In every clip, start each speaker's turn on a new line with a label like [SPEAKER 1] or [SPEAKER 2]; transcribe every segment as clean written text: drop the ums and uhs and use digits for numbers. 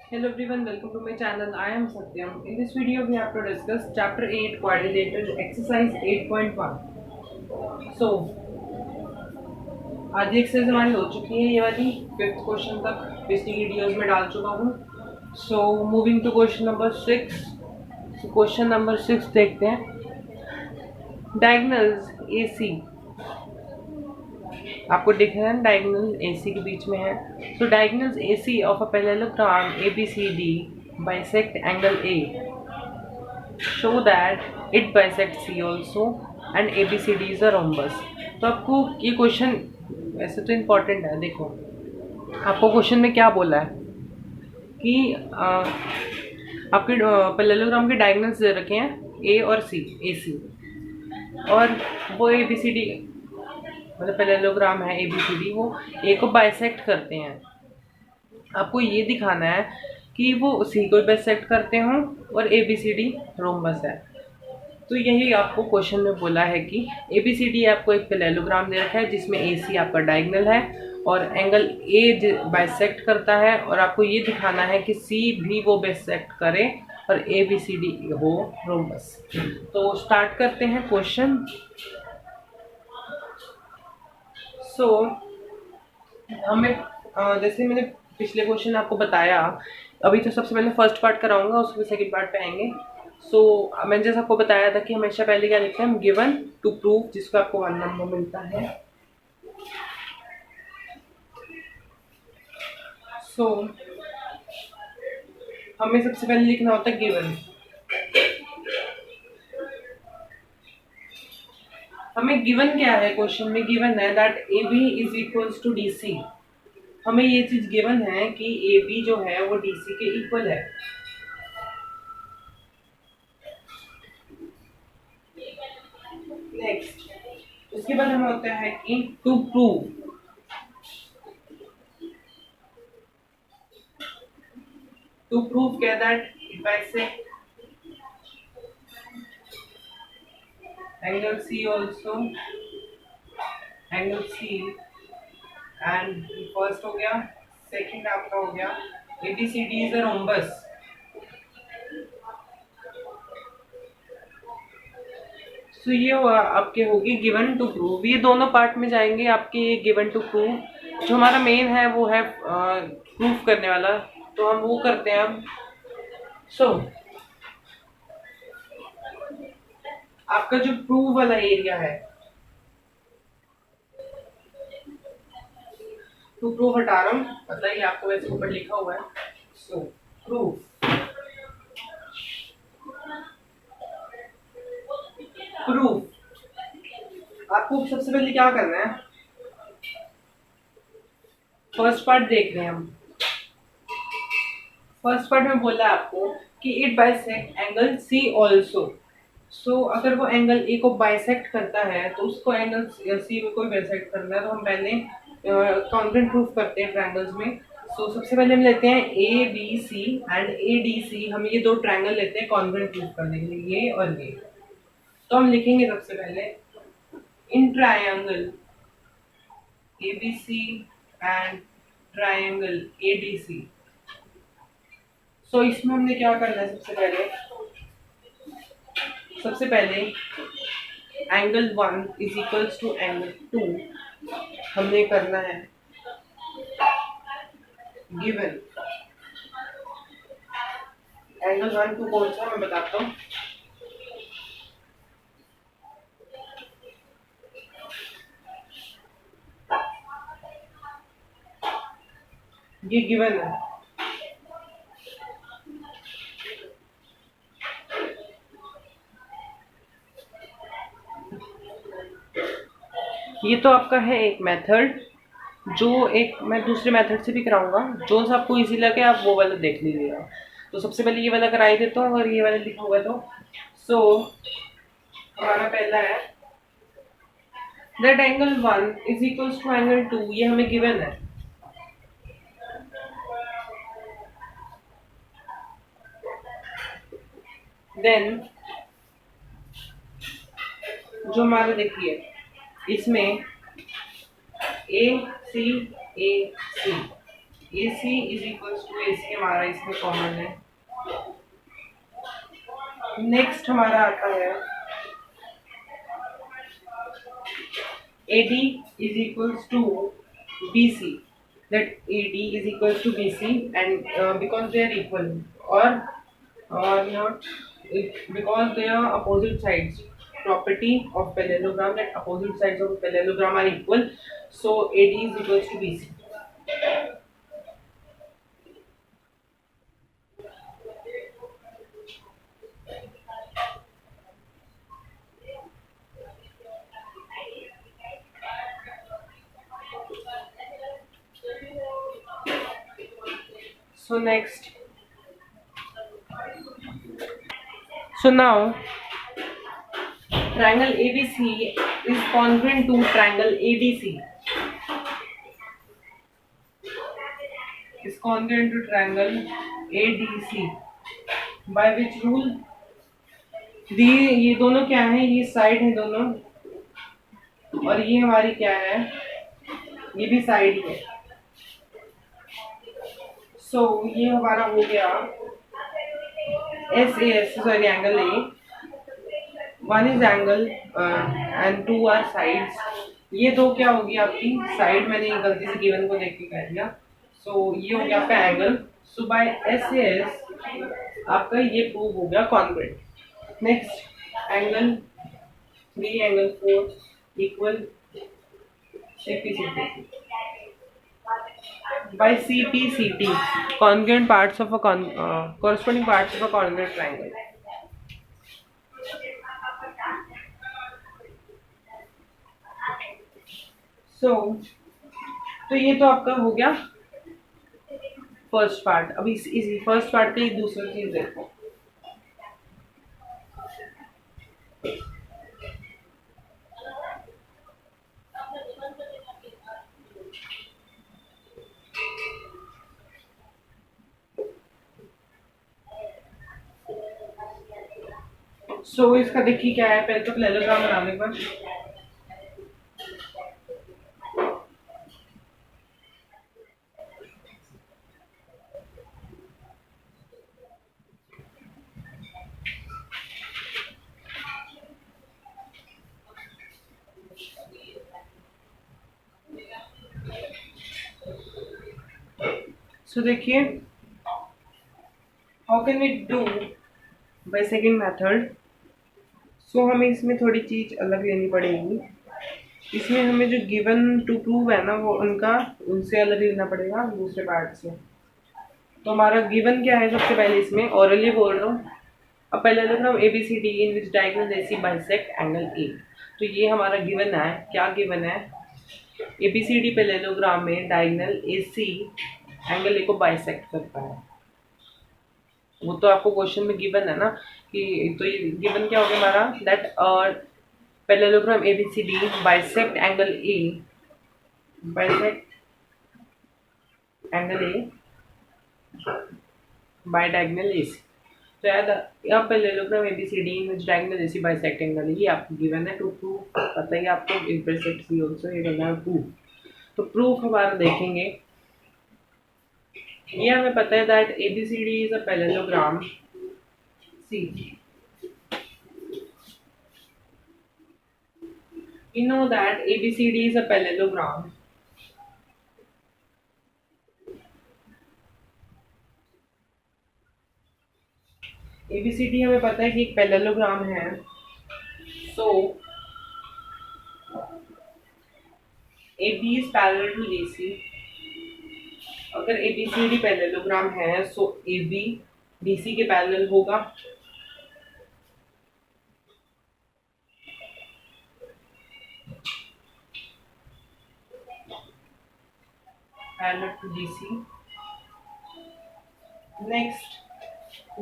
[SPEAKER 1] Hello everyone, welcome to my channel. I am Satyam. In this video, we have to discuss Chapter 8 Quadrilateral Exercise 8.1. So, आधी exercise हमारी हो चुकी है, ये वाली फिफ्थ क्वेश्चन तक पिछली वीडियोस में डाल चुका हूँ. So moving to question number 6. Question number 6 देखते हैं. डायगोनल्स ए सी आपको दिख रहा है, डायगोनल AC के बीच में है. So diagonals AC of a parallelogram ABCD bisect angle A. Show that it bisect C also and ABCD is a rhombus. तो आपको ये क्वेश्चन वैसे तो इम्पॉर्टेंट है. देखो आपको क्वेश्चन में क्या बोला है कि आपके पैरेललोग्राम के डायगोनल्स दे रखे हैं A और C, AC, और वो ABCD मतलब पैरेललोग्राम है ABCD, वो ए को बाइसेक्ट करते हैं. आपको ये दिखाना है कि वो सी को बाइसेक्ट करते हों और ABCD रोम्बस है. तो यही आपको क्वेश्चन में बोला है कि ABCD आपको एक पैरेललोग्राम दे रखा है जिसमें AC आपका डायगोनल है और एंगल A बाइसेक्ट करता है, और आपको ये दिखाना है कि C भी वो बाइसेक्ट करे और ABCD हो रोम्बस. तो स्टार्ट करते हैं क्वेश्चन. सो हमें जैसे मैंने पिछले क्वेश्चन आपको बताया, अभी तो सबसे पहले फर्स्ट पार्ट कराऊंगा, उसके सेकंड पार्ट पे आएंगे. सो मैंने जैसे आपको बताया था कि हमेशा पहले क्या लिखते हैं, गिवन टू प्रूव, जिसको आपको 1 नंबर मिलता है. सो हमें सबसे पहले लिखना होता है गिवन. हमें गिवन क्या है, क्वेश्चन में गिवन है that AB is equals to DC. हमें ये चीज गिवन है कि AB जो है वो DC के इक्वल है. नेक्स्ट उसके बाद हमें होता है कि टू प्रूव. टू प्रूव क्या, that it bisect angle C also, angle C, and first हो गया. सेकंड आपका हो गया ABCD is a rhombus. तो ये आपके होगी गिवन टू प्रूव. ये दोनों पार्ट में जाएंगे आपके. ये गिवन टू प्रूव जो हमारा मेन है वो है प्रूफ करने वाला, तो हम वो करते हैं अब. सो आपका जो प्रूव वाला एरिया है, टू प्रूव हटा रहा हूँ, मतलब ये आपको वैसे ऊपर लिखा हुआ है. सो प्रूफ, प्रूफ आपको सबसे पहले क्या करना है, फर्स्ट पार्ट देख रहे हैं हम. फर्स्ट पार्ट में बोला आपको कि it bisect angle C also. So अगर वो एंगल A को बाइसेक्ट करता है तो उसको एंगल C को भी बाइसेक्ट करना है. तो हम पहले कॉन्ग्रुएंट प्रूफ करते हैं ट्रायंगल्स में. सो सबसे पहले हम लेते हैं ABC एंड ADC. हम ये दो ट्रायंगल लेते हैं कॉन्ग्रुएंट प्रूफ करने के लिए, ये और ये. तो हम लिखेंगे सबसे पहले in triangle ABC and triangle ADC. So इसमें हमने क्या करना है, सबसे पहले angle 1 is equals to angle 2 हमने करना है गिवन. एंगल 1 2 कौन सा मैं बताता हूँ. ये गिवन है. ये तो आपका है एक मेथड, जो एक मैं दूसरे मेथड से भी कराऊंगा. जो सा आपको इजी लगे आप वो वाला देख लीजिएगा. तो सबसे पहले ये वाला कराई देता हूँ, अगर ये वाला लिखा होगा तो. सो हमारा पहला है that angle 1 is equals to angle 2. ये हमें गिवन है. देन जो हमारा देखिए इसमें AC AC A C is equals to A C हमारा इसमें कॉमन है। नेक्स्ट हमारा आता है A D is equals to B C, that AD is equals to BC, and because they are equal, or not, because they are opposite sides. Property of parallelogram, that opposite sides of parallelogram are equal, so AD is equals to BC. So next, so now triangle ABC is congruent to triangle ADC. Is congruent to triangle ADC. By which rule? ये दोनों क्या है? ये side है दोनों, और ये हमारी क्या है? ये भी साइड है। सो ये हमारा हो गया S A S, sorry angle A, one is angle and two are sides. ये दो क्या होगी आपकी साइड, मैंने गलती से गिवन को देख के कह दिया। सो ये हो गया आपका angle. So by S A S आपका ये प्रूव हो गया congruent. Next angle 3 angle 4 equal CPCT by CPCT, congruent parts of a corresponding parts of a congruent triangle. So तो ये तो आपका हो गया फर्स्ट पार्ट। अभी इसी फर्स्ट पार्ट की दूसरी चीज देखो। सो इसका देखिए क्या है, पहले तो पैरेललोग्राम बनाने पर सो देखिए how can we do by second method. So हमें इसमें थोड़ी चीज अलग लेनी पड़ेगी। इसमें हमें जो गिवन टू प्रूव है ना, वो उनसे अलग लेना पड़ेगा दूसरे पार्ट से। तो हमारा गिवन क्या है? सबसे पहले इसमें ओरली बोल रहा हूँ। अब पहले लग रहा हूँ ABCD in which diagonal AC bisect angle A। तो ये हमारा गिवन है। क्या गिवन है? ABCD पैरेललोग्राम में डायगोनल AC एंगल A को बाइसेक्ट करता है। वो तो आपको क्वेश्चन में गिवन है ना, कि तो ये गिवन क्या हो गया हमारा, that parallelogram ABCD bisect angle A, bisect angle A bye diagonal AC। तो याद अब पैरेललोग्राम ABCD इन विच डायगोनल AC बाइसेक्ट एंगल, ये आपको गिवन है। टू प्रूव पता ही आपको इंटरसेक्ट सी आल्सो, ये करना है प्रूफ। तो प्रूफ हमारा देखेंगे। ये हमें पता है that ABCD is a parallelogram. See you know that ABCD is a parallelogram. ABCD हमें पता है कि एक पैरेललोग्राम है। So AB is parallel to DC। अगर ABCD पैरेललोग्राम है so AB DC के पैरेलल होगा। Parallel to DC। Next,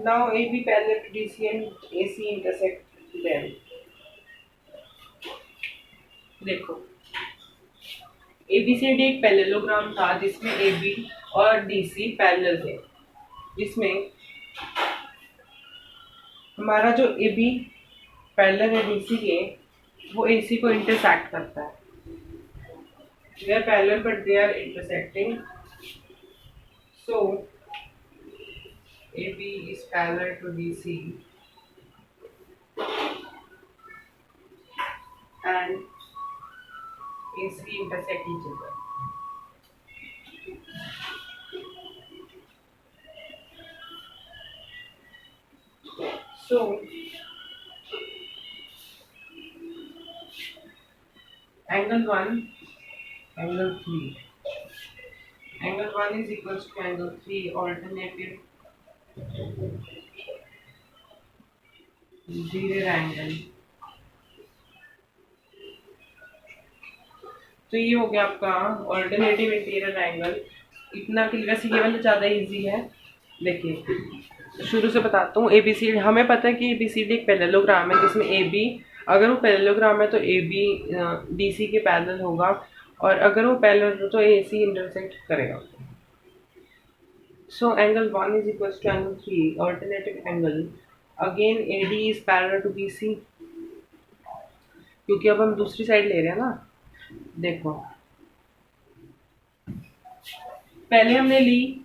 [SPEAKER 1] now AB parallel to DC and AC intersect them। देखो ABCD एक पैरेललोग्राम था जिसमें AB और DC पैरेलल थे, जिसमें हमारा जो AB पैरेलल है DC के, वो AC को इंटरसेक्ट करता है। They are parallel but they are intersecting। So AB is parallel to BC and AC intersect each other. So angle 1, angle 3. Angle 1 is equals to angle 3, alternative interior angle. तो ये हो गया आपका alternative interior angle. इतना कि वैसे ये वाला ज़्यादा इजी है। देखिए शुरू से बताता हूँ। ए बी सी डी हमें पता है कि ए बी सी डी एक पैरेललोग्राम है जिसमें ए बी, अगर वो पैरेललोग्राम है तो ए बी डी सी के पैरेलल होगा, और अगर वो पैरेलल हो तो ए सी इंटरसेक्ट करेगा। So angle 1 is equal to angle 3 alternative angle. Again A D is parallel to B C, क्योंकि अब हम दूसरी साइड ले रहे हैं ना। देखो पहले हमने ली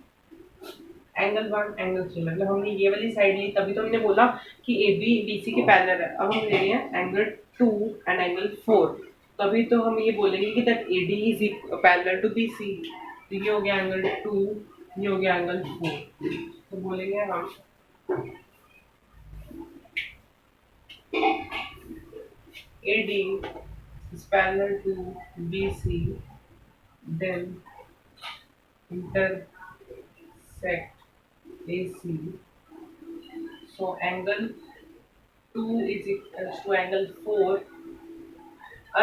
[SPEAKER 1] एंगल 1 एंगल 3, मतलब हमने ये वाली साइड ली, तभी तो हमने बोला कि ए बी डी सी के पैरेलल है। अब हम ले रहे हैं एंगल 2 एंड एंगल 4, तभी तो हम ये बोलेंगे कि that A D is parallel to B C. तो ये हो गया एंगल 2, ये हो गया एंगल 4। तो बोलेंगे हम A D is parallel to B C, then intersect AC. So angle 2 is equals to angle 4,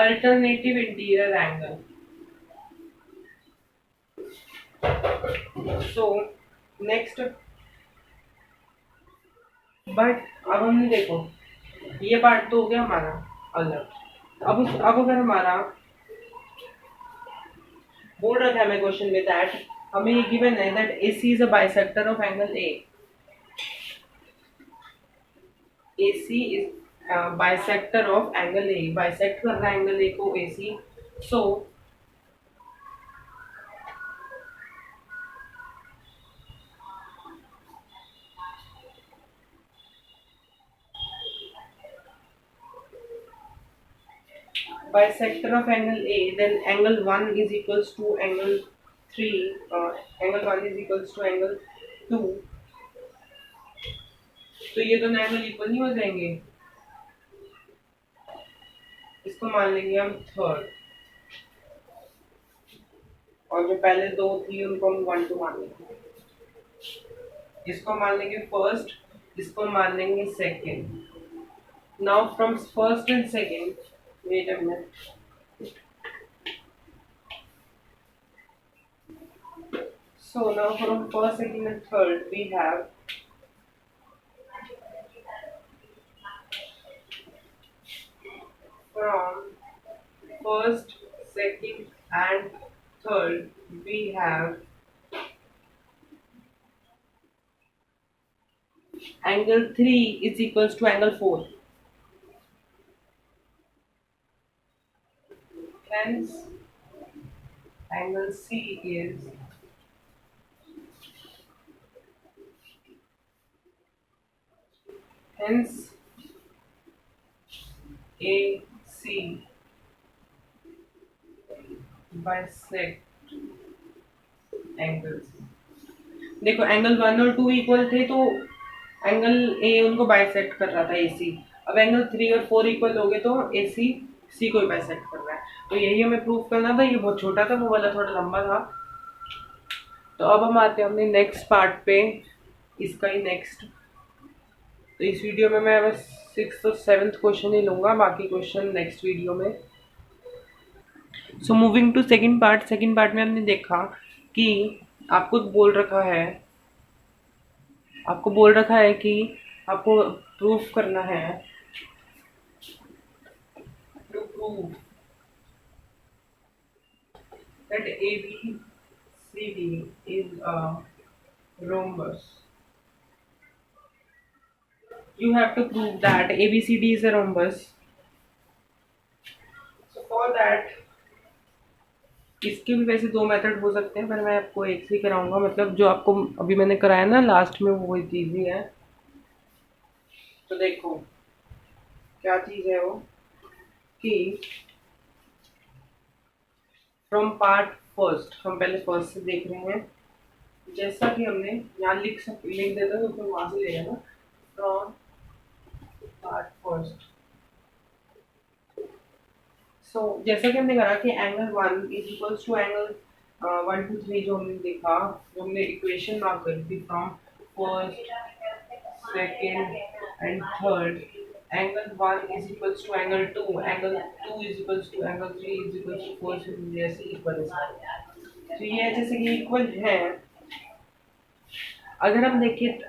[SPEAKER 1] alternative interior angle. So next, but अब हमने देखो ये पार्ट तो हो गया हमारा अलग। अब अगर हमारा बोल रखा है हमें क्वेश्चन में दैट हमें ये गिवन है that AC is a bisector of angle A। AC is bisector of angle A, bisect कर रहा है एंगल A को AC। So bisector of angle A, then angle 1 is equals to angle 3, angle 1 is equals to angle 2। तो ये दोनों angle equal नहीं हो जाएंगे, इसको मान लेंगे हम थर्ड, और जो पहले दो थी उनको हम 1 2 मान लेंगे। इसको मान लेंगे फर्स्ट, इसको मान लेंगे second. Now from first and second, wait a minute. So now from first, second and third we have from first, second and third we have angle 3 is equals to angle 4. Hence angle C is hence AC bisect angles। देखो angle 1 और 2 equal थे तो angle A उनको bisect कर रहा था AC। अब angle 3 और 4 इक्वल हो गए तो AC सी को बाइसेक्ट कर रहा है। तो यही हमें प्रूव करना था। ये बहुत छोटा था, वो वाला थोड़ा लंबा था। तो अब हम आते हैं अपने नेक्स्ट पार्ट पे, इसका ही नेक्स्ट। तो इस वीडियो में मैं बस 6th और 7th क्वेश्चन ही लूँगा, बाकी क्वेश्चन नेक्स्ट वीडियो में। So moving to second part. Second part में हमने देखा कि आपको बोल रखा है कि आपको प्रूफ करना है, to prove that ABCD is a rhombus. You have to prove that ABCD is a rhombus. So for that इसके भी वैसे दो मेथड हो सकते हैं, पर मैं आपको एक से ही कराऊंगा, मतलब जो आपको अभी मैंने कराया ना लास्ट में वो चीज़ ही है। तो देखो क्या चीज़ है वो, कि फ्रॉम पार्ट फर्स्ट, हम पहले फर्स्ट से देख रहे हैं। जैसा कि हमने यहाँ लिख देता तो फिर वहां से ले लेना। फ्रॉम पार्ट फर्स्ट, सो जैसा कि हमने करा कि angle one is equals to angle 1 2 3, जो हमने देखा, जो हमने इक्वेशन मार्क करी थी from first second and third, angle one is equals to angle two, angle two is equals to angle three is equals to four, जैसे equal है। तो ये जैसे कि इक्वल है। अगर हम देखें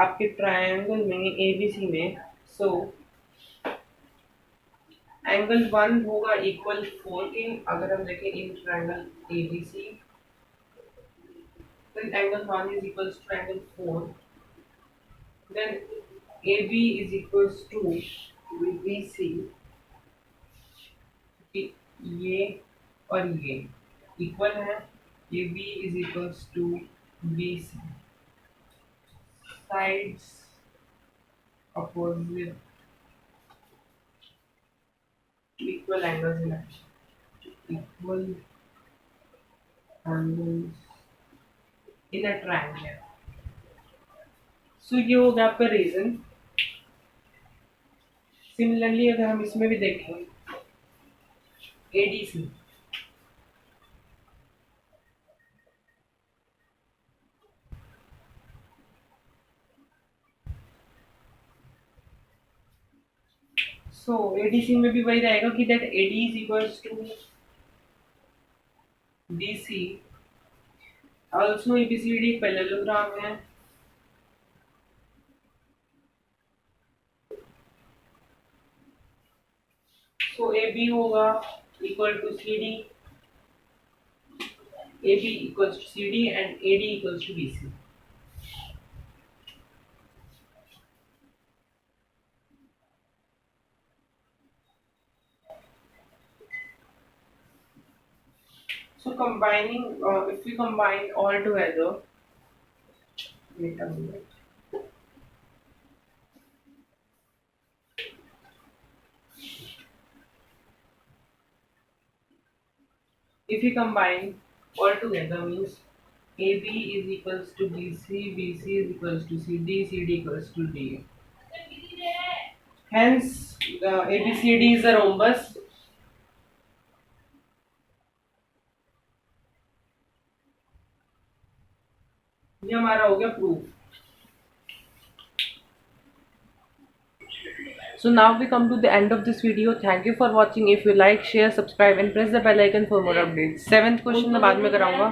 [SPEAKER 1] आपके ट्रायंगल में एबीसी में, सो एंगल वन होगा इक्वल फोर के। अगर हम देखें in triangle ABC, then angle 1 is equals to angle 4, then AB is equals to BC, ये और ये इक्वल है। AB is equals to BC, sides opposite equal angles in action, equal angles in a triangle। सो ये हो गया आपका reason. Similarly अगर हम इसमें भी देखें ADC, सो ADC में भी वही रहेगा कि that AD is equals to BC, also ABCD पैरेललोग्राम है। सो AB होगा equal to CD, AB equals to CD and AD equals to BC। So combining, if we combine all together, wait a minute. If we combine all together means AB is equals to BC, BC is equals to CD, CD equals to DA. Hence, the ABCD is a rhombus. ये हमारा हो गया proof. So now we come to the end of this video. Thank you for watching. If you like, share, subscribe and press the bell icon for more updates. 7th question मैं बाद में कराऊंगा।